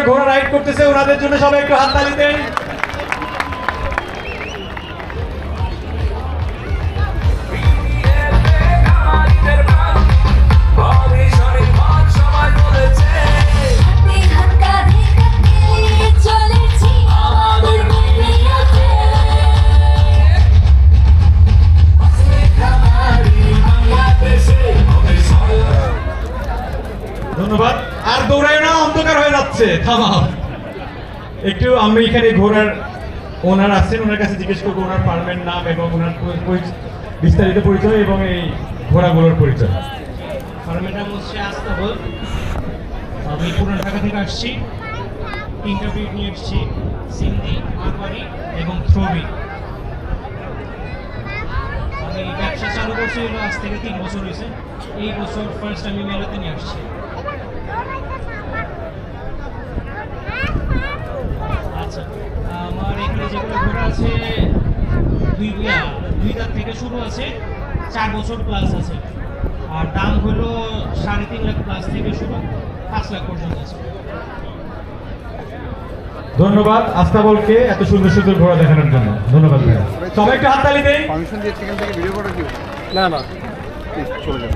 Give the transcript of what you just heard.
ঘোড়া রাইড করতেছে, ওনাদের জন্য সবাই একটু হাততালি দেন। ধন্যবাদ। আর দৌড়ায় না, অন্ধকার হয়ে যাচ্ছে, থামাও একটু। আমি এখানে ঘোড়ার ওনার আছেন, ওনার কাছে জিজ্ঞেস করবো ওনার ফার্মের নাম এবং ওনার বিস্তারিত পরিচয় এবং এই ঘোড়াগুলোর পরিচয়। ফার্মের নাম হচ্ছে আস্তাবল। আমি পুরান ঢাকা থেকে আসছি। তিনটা ব্রিড নিয়ে এসেছি, সিন্ধি, মারওয়ারি এবং থ্রোবি। আমি ব্যবসা চালু করছি হলো আজ থেকে 3 বছর হয়েছে। এই বছর ফার্স্ট আমি মেলাতে নিয়ে আসছি। আচ্ছা, আমার এখানে যেগুলো ঘোড়া আছে দুই দাঁত থেকে শুরু আছে, 4 বছর প্লাস আছে। আর দাম হলো 3.5 লাখ প্লাস থেকে শুরু, 5 লাখ পর্যন্ত আছে। ধন্যবাদ আস্তাবলকে এত সুন্দর সুন্দর ঘোড়া দেখানোর জন্য। ধন্যবাদ ভাইয়া, সবাই একটু হাততালি দেন। পারমিশন দিয়ে সেখান থেকে ভিডিও করা কি? না না, চলে যাবে।